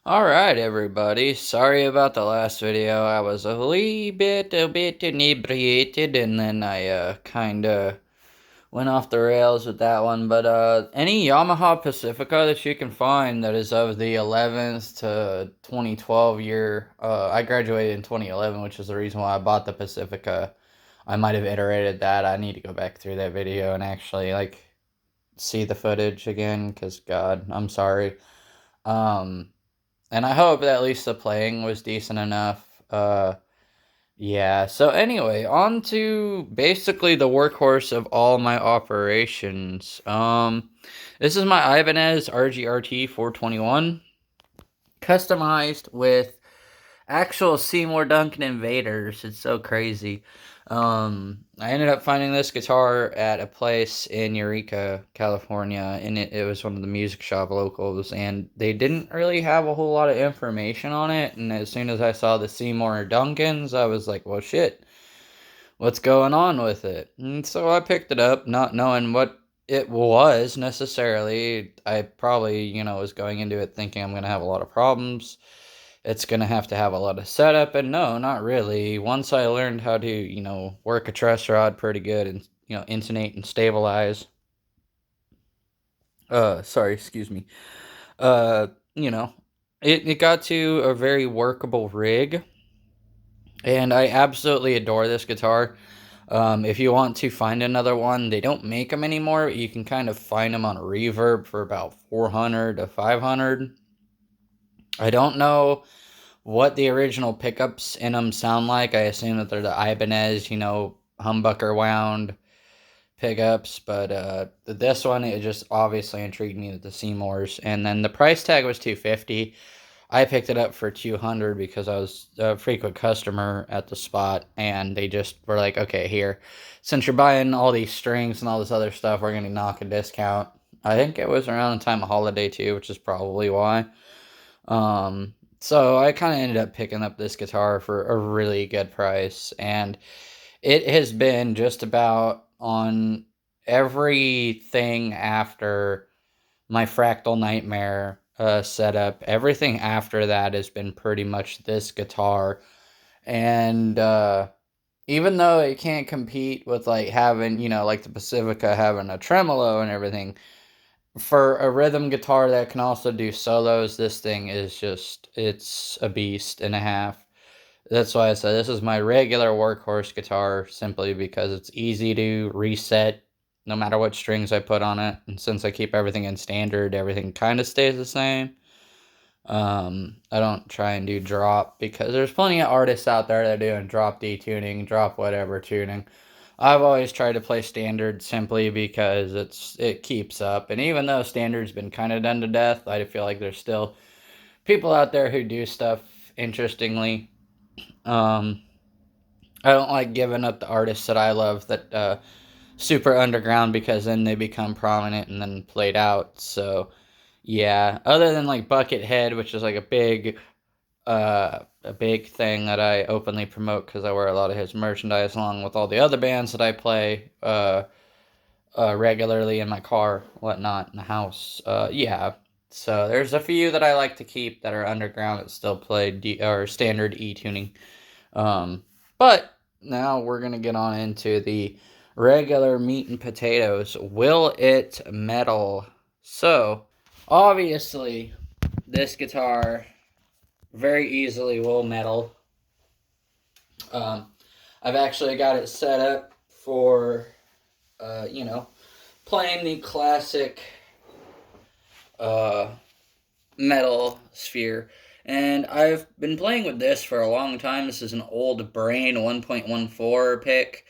Alright, everybody. Sorry about the last video. I was a bit inebriated, and then I, kinda went off the rails with that one. But, any Yamaha Pacifica that you can find that is of the 11th to 2012 year, I graduated in 2011, which is the reason why I bought the Pacifica. I might have iterated that. I need to go back through that video and actually, see the footage again, because, God, I'm sorry. Um, and I hope that at least the playing was decent enough. Yeah. So anyway, on to basically the workhorse of all my operations. This is my Ibanez RGRT 421, customized with actual Seymour Duncan invaders. It's so crazy. I ended up finding this guitar at a place in Eureka, California, and it was one of the music shop locals, and they didn't really have a whole lot of information on it. And as soon as I saw the Seymour Duncans, I was like, well, shit, what's going on with it? And so I picked it up, not knowing what it was necessarily. I probably, was going into it thinking I'm going to have a lot of problems. It's going to have a lot of setup, and no, not really. Once I learned how to, work a truss rod pretty good and, intonate and stabilize, sorry, excuse me, uh, you know, it got to a very workable rig, and I absolutely adore this guitar. If you want to find another one, they don't make them anymore. You can kind of find them on Reverb for about 400 to 500. I don't know what the original pickups in them sound like. I assume that they're the Ibanez, humbucker wound pickups, but this one, it just obviously intrigued me with the Seymours. And then the price tag was 250. I picked it up for 200 because I was a frequent customer at the spot, and they just were like, okay, here, since you're buying all these strings and all this other stuff, we're going to knock a discount. I think it was around the time of holiday too, which is probably why. So I kind of ended up picking up this guitar for a really good price, and it has been just about on everything after my Fractal Nightmare setup. Everything after that has been pretty much this guitar, and even though it can't compete with like having, like the Pacifica having a tremolo and everything, for a rhythm guitar that can also do solos, this thing is just, it's a beast and a half. That's why I said this is my regular workhorse guitar, simply because it's easy to reset no matter what strings I put on it. And since I keep everything in standard, everything kind of stays the same. I don't try and do drop because there's plenty of artists out there that are doing drop D tuning, drop whatever tuning. I've always tried to play standard simply because it keeps up. And even though standard's been kind of done to death, I feel like there's still people out there who do stuff interestingly. Um, I don't like giving up the artists that I love that super underground, because then they become prominent and then played out. So yeah, other than like Buckethead, which is like a big thing that I openly promote because I wear a lot of his merchandise along with all the other bands that I play regularly in my car, whatnot, in the house. Yeah. So there's a few that I like to keep that are underground that still play or standard E tuning. But now we're gonna get on into the regular meat and potatoes. Will it metal? So obviously, this guitar very easily will metal. Um, I've actually got it set up for, playing the classic uh, metal sphere. And I've been playing with this for a long time. This is an old Brain 1.14 pick.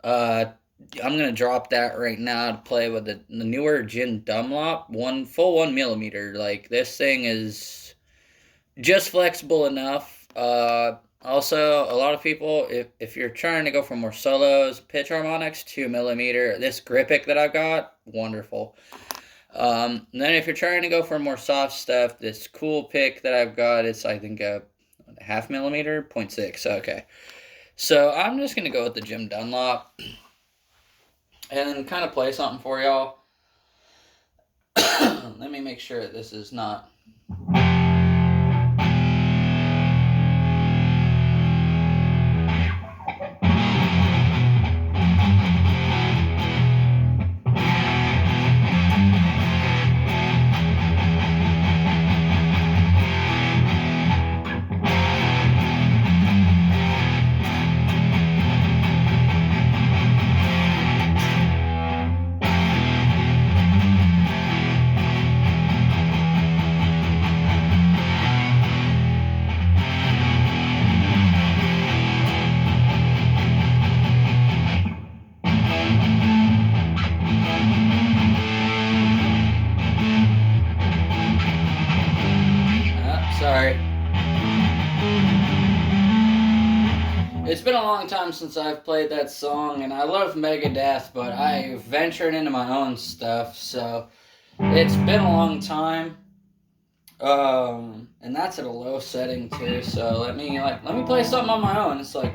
Uh, I'm gonna drop that right now to play with the newer Jim Dunlop full 1 millimeter. Like, this thing is just flexible enough. Also, a lot of people, if you're trying to go for more solos, pitch harmonics, 2 millimeter. This grip pick that I've got, wonderful. And then if you're trying to go for more soft stuff, this cool pick that I've got, it's I think a half millimeter, 0.6. Okay. So I'm just gonna go with the Jim Dunlop and kind of play something for y'all. Let me make sure this is not. Sorry. It's been a long time since I've played that song, and I love Megadeth, but I ventured into my own stuff, so it's been a long time. And that's at a low setting too. So let me play something on my own. It's like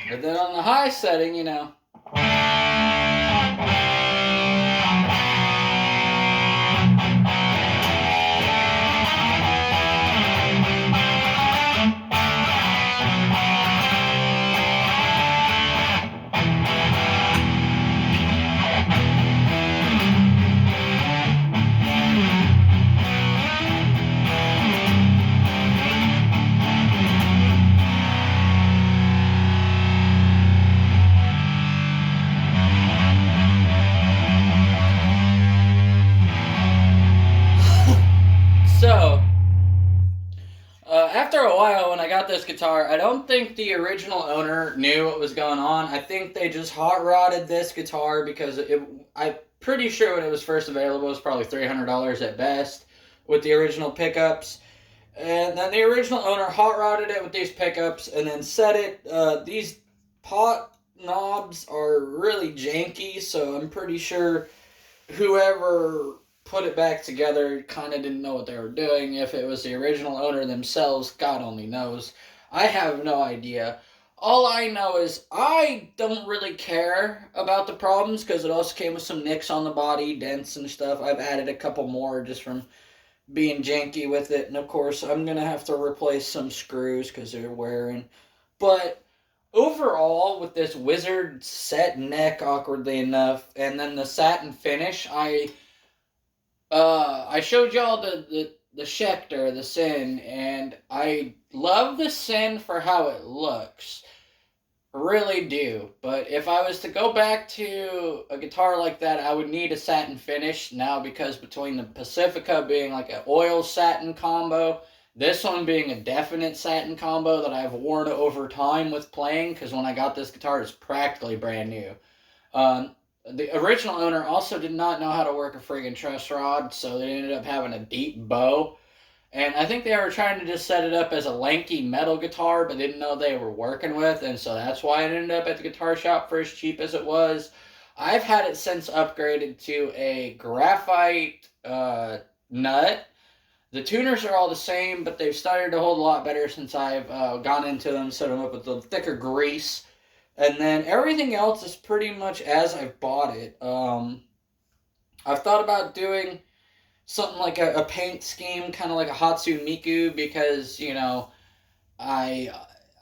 but then on the high setting, you know. So, after a while, when I got this guitar, I don't think the original owner knew what was going on. I think they just hot rodded this guitar because I'm pretty sure when it was first available, it was probably $300 at best with the original pickups. And then the original owner hot rodded it with these pickups and then set it. These pot knobs are really janky, so I'm pretty sure whoever put it back together kind of didn't know what they were doing. If it was the original owner themselves, God only knows. I have no idea. All I know is I don't really care about the problems because it also came with some nicks on the body, dents and stuff. I've added a couple more just from being janky with it, and of course I'm gonna have to replace some screws because they're wearing. But overall, with this wizard set neck, awkwardly enough, and then the satin finish, I showed y'all the Schecter, the Sin, and I love the Sin for how it looks. Really do. But if I was to go back to a guitar like that, I would need a satin finish now because between the Pacifica being like an oil satin combo, this one being a definite satin combo that I've worn over time with playing, because when I got this guitar, it's practically brand new. Um, the original owner also did not know how to work a friggin' truss rod, so they ended up having a deep bow. And I think they were trying to just set it up as a lanky metal guitar, but didn't know they were working with, and so that's why it ended up at the guitar shop for as cheap as it was. I've had it since upgraded to a graphite nut. The tuners are all the same, but they've started to hold a lot better since I've gone into them, set them up with the thicker grease. And then everything else is pretty much as I've bought it. I've thought about doing something like a paint scheme, kind of like a Hatsune Miku, because I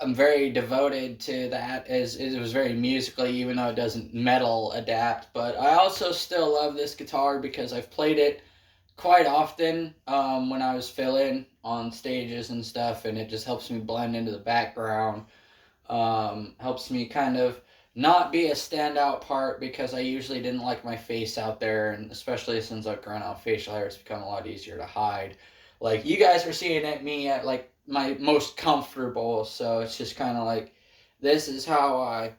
am very devoted to that. As it was very musically, even though it doesn't metal adapt. But I also still love this guitar because I've played it quite often when I was filling on stages and stuff, and it just helps me blend into the background. Helps me kind of not be a standout part because I usually didn't like my face out there, and especially since I've grown out facial hair, it's become a lot easier to hide. Like you guys are seeing me at like my most comfortable, so it's just kind of like This is how I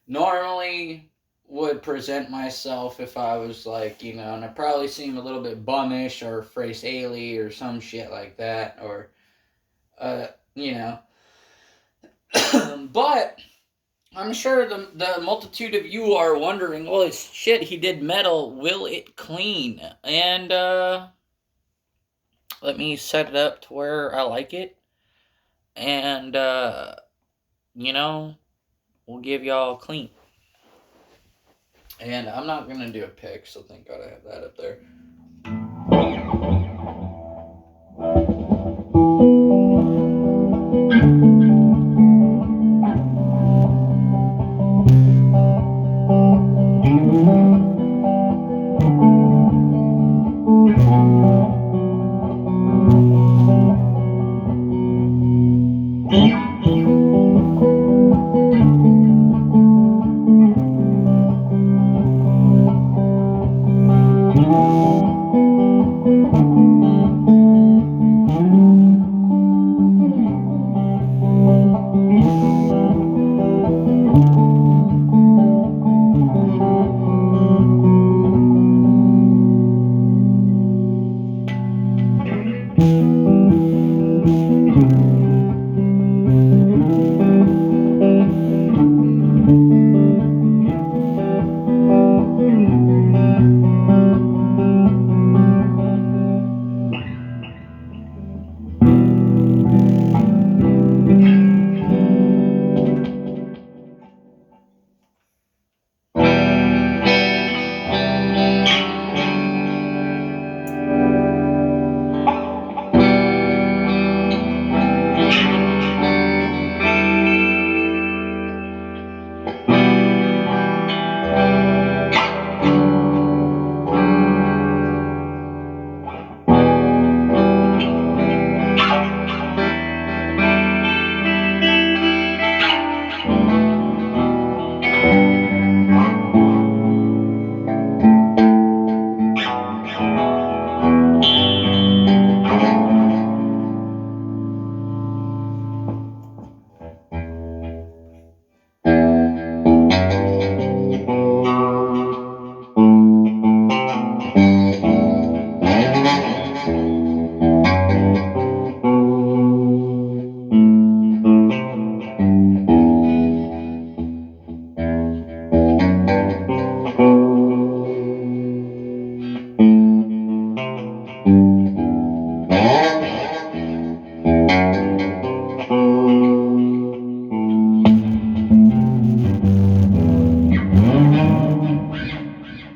normally would present myself if I was like, you know, and I probably seem a little bit bummish or face ailey or some shit like that, or, you know. But I'm sure the multitude of you are wondering, well, shit, he did metal, will it clean? And, let me set it up to where I like it. And, you know, we'll give y'all clean. And I'm not going to do a pick, so thank God I have that up there.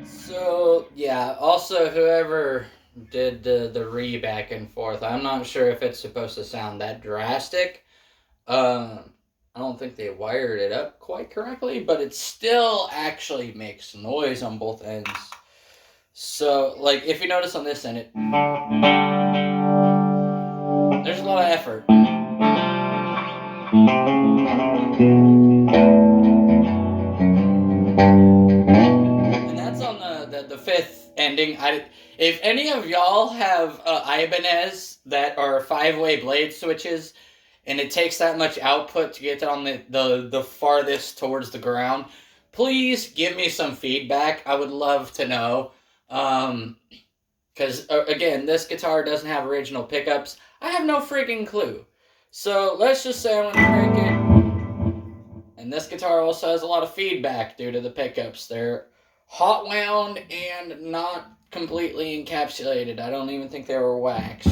So yeah, also whoever did the re back and forth, I'm not sure if it's supposed to sound that drastic. I don't think they wired it up quite correctly, but it still actually makes noise on both ends. So like if you notice on this end, there's a lot of effort. And that's on the fifth ending. If any of y'all have Ibanez that are 5-way blade switches, and it takes that much output to get it on the farthest towards the ground, please give me some feedback. I would love to know. Because, again, this guitar doesn't have original pickups. I have no freaking clue. So let's just say I'm going to crank it. And this guitar also has a lot of feedback due to the pickups. They're hot wound and not completely encapsulated. I don't even think they were waxed.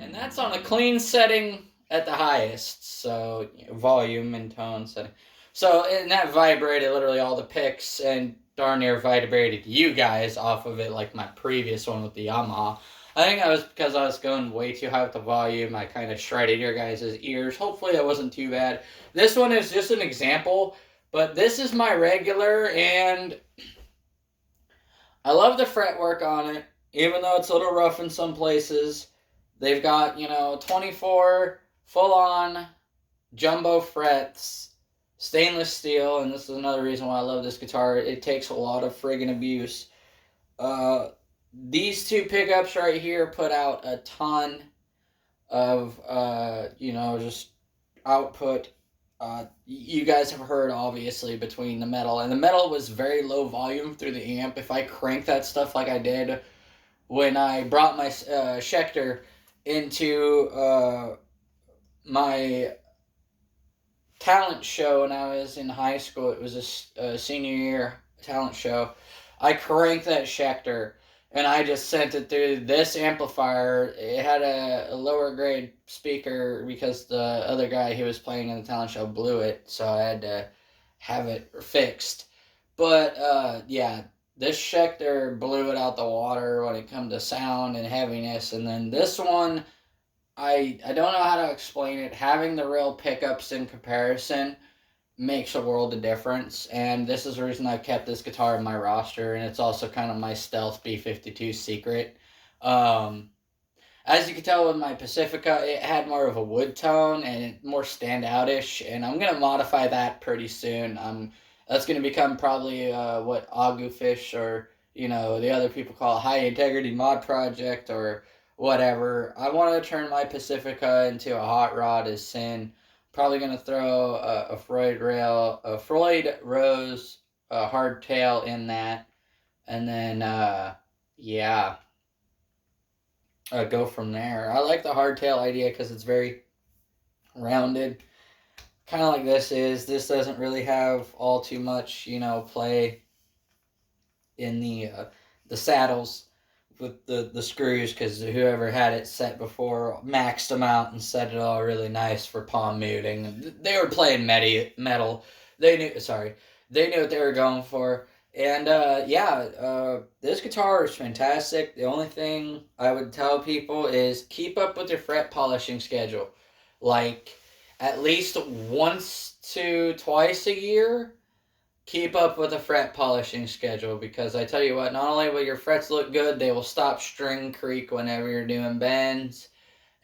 And that's on a clean setting at the highest, so volume and tone setting. So, and that vibrated literally all the picks and darn near vibrated you guys off of it, like my previous one with the Yamaha. I think that was because I was going way too high with the volume. I kind of shredded your guys' ears. Hopefully that wasn't too bad. This one is just an example, but this is my regular, and I love the fretwork on it, even though it's a little rough in some places. They've got, 24 full-on jumbo frets, stainless steel, and this is another reason why I love this guitar. It takes a lot of friggin' abuse. Uh, these two pickups right here put out a ton of just output. You guys have heard obviously between the metal, and the metal was very low volume through the amp. If I crank that stuff like I did when I brought my Schecter into my talent show when I was in high school. It was a senior year talent show. I cranked that Schecter and I just sent it through this amplifier. It had a lower grade speaker because the other guy who was playing in the talent show blew it, so I had to have it fixed. But yeah, this Schecter blew it out the water when it come to sound and heaviness, and then this one I don't know how to explain it. Having the real pickups in comparison makes a world of difference, and this is the reason I've kept this guitar in my roster, and it's also kind of my stealth B52 secret. Um, as you can tell with my Pacifica, it had more of a wood tone and more standoutish, and I'm gonna modify that pretty soon. That's gonna become probably what Agufish or the other people call a high integrity mod project or whatever. I want to turn my Pacifica into a hot rod as sin. Probably gonna throw a Freud Rose hardtail in that, and then yeah, go from there. I like the hardtail idea because it's very rounded, kind of like this is. This doesn't really have all too much, play in the saddles with the screws because whoever had it set before maxed them out and set it all really nice for palm muting. They were playing metal. They knew what they were going for. And yeah, this guitar is fantastic. The only thing I would tell people is keep up with your fret polishing schedule. Like at least once to twice a year, keep up with a fret polishing schedule because I tell you what, not only will your frets look good, they will stop string creak whenever you're doing bends,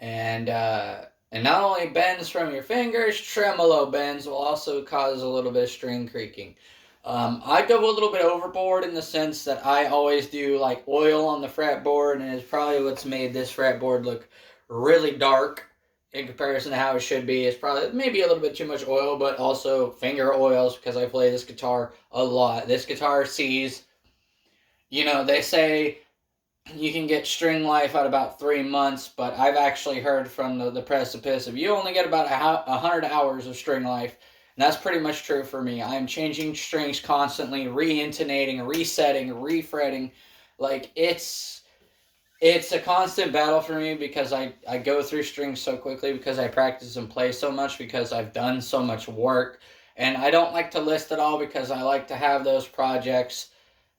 and not only bends from your fingers, tremolo bends will also cause a little bit of string creaking. I go a little bit overboard in the sense that I always do like oil on the fretboard, and it's probably what's made this fretboard look really dark in comparison to how it should be. It's probably maybe a little bit too much oil, but also finger oils because I play this guitar a lot. This guitar sees, they say you can get string life at about 3 months, but I've actually heard from the precipice of you only get about 100 hours of string life. And that's pretty much true for me. I'm changing strings constantly, re-intonating, resetting, refretting. Like it's a constant battle for me because I go through strings so quickly because I practice and play so much because I've done so much work. And I don't like to list it all because I like to have those projects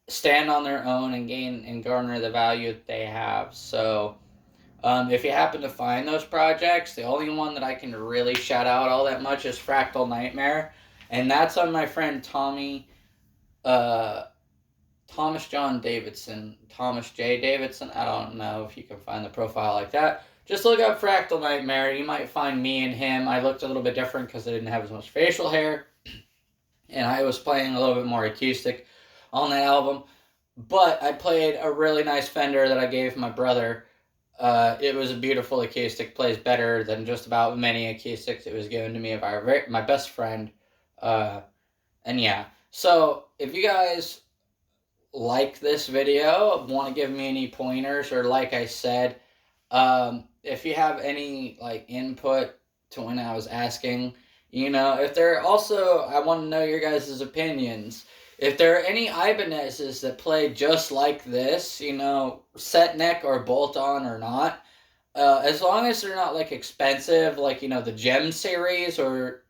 stand on their own and gain and garner the value that they have. So if you happen to find those projects, the only one that I can really shout out all that much is Fractal Nightmare. And that's on my friend uh, Thomas John Davidson, Thomas J. Davidson. I don't know if you can find the profile like that. Just look up Fractal Nightmare. You might find me and him. I looked a little bit different because I didn't have as much facial hair. And I was playing a little bit more acoustic on that album. But I played a really nice Fender that I gave my brother. It was a beautiful acoustic. Plays better than just about many acoustics. It was given to me by my best friend. And yeah. So if you guys like this video, want to give me any pointers, or like I said, if you have any like input to when I was asking, if there also, I want to know your guys' opinions. If there are any Ibanez's that play just like this, set neck or bolt on or not, as long as they're not like expensive, like the Gem series or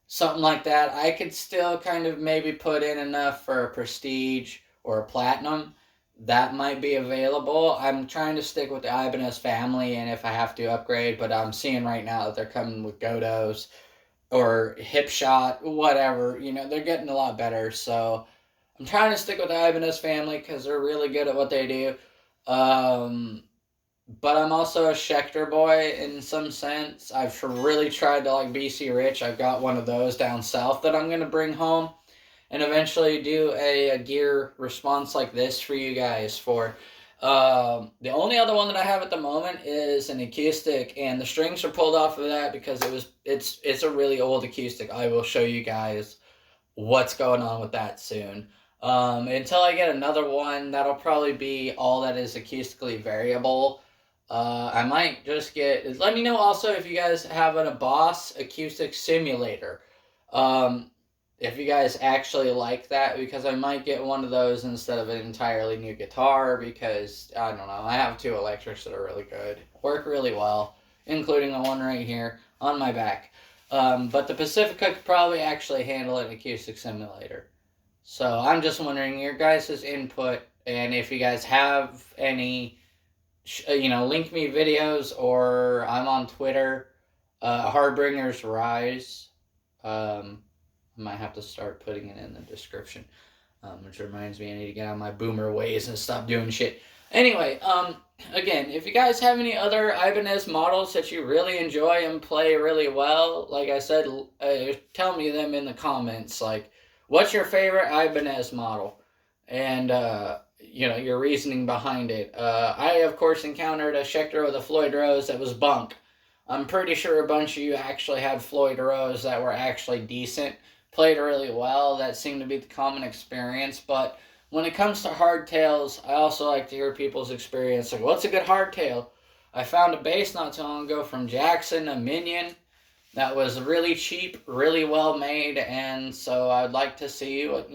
something like that, I could still kind of maybe put in enough for a Prestige or a Platinum. That might be available. I'm trying to stick with the Ibanez family, and if I have to upgrade, but I'm seeing right now that they're coming with Godos or Hip Shot, whatever. They're getting a lot better. So I'm trying to stick with the Ibanez family because they're really good at what they do. Um, but I'm also a Schecter boy in some sense. I've really tried to like BC Rich. I've got one of those down south that I'm gonna bring home and eventually do a gear response like this for you guys. For the only other one that I have at the moment is an acoustic, and the strings are pulled off of that because it's a really old acoustic. I will show you guys what's going on with that soon. Until I get another one, that'll probably be all that is acoustically variable. I might just get. Let me know also if you guys have a Boss acoustic simulator. Um, if you guys actually like that, because I might get one of those instead of an entirely new guitar, because I don't know, I have two electrics that are really good, work really well, including the one right here on my back. But the Pacifica could probably actually handle an acoustic simulator. So I'm just wondering your guys' input, and if you guys have any, link me videos, or I'm on Twitter, Hardbringers Rise. I might have to start putting it in the description. Which reminds me, I need to get on my boomer ways and stop doing shit. Anyway, again, if you guys have any other Ibanez models that you really enjoy and play really well, like I said, tell me them in the comments. Like, what's your favorite Ibanez model? And, your reasoning behind it. I, of course, encountered a Schecter with a Floyd Rose that was bunk. I'm pretty sure a bunch of you actually had Floyd Rose that were actually decent, played really well. That seemed to be the common experience. But when it comes to hardtails, I also like to hear people's experience. Like, what's a good hardtail? I found a bass not too long ago from Jackson, a Minion, that was really cheap, really well made, and so I'd like to see what,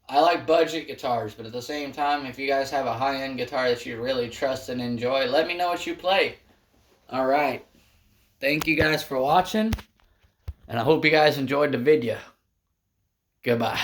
I like budget guitars, but at the same time, if you guys have a high-end guitar that you really trust and enjoy, let me know what you play. Alright, thank you guys for watching, and I hope you guys enjoyed the video. Goodbye.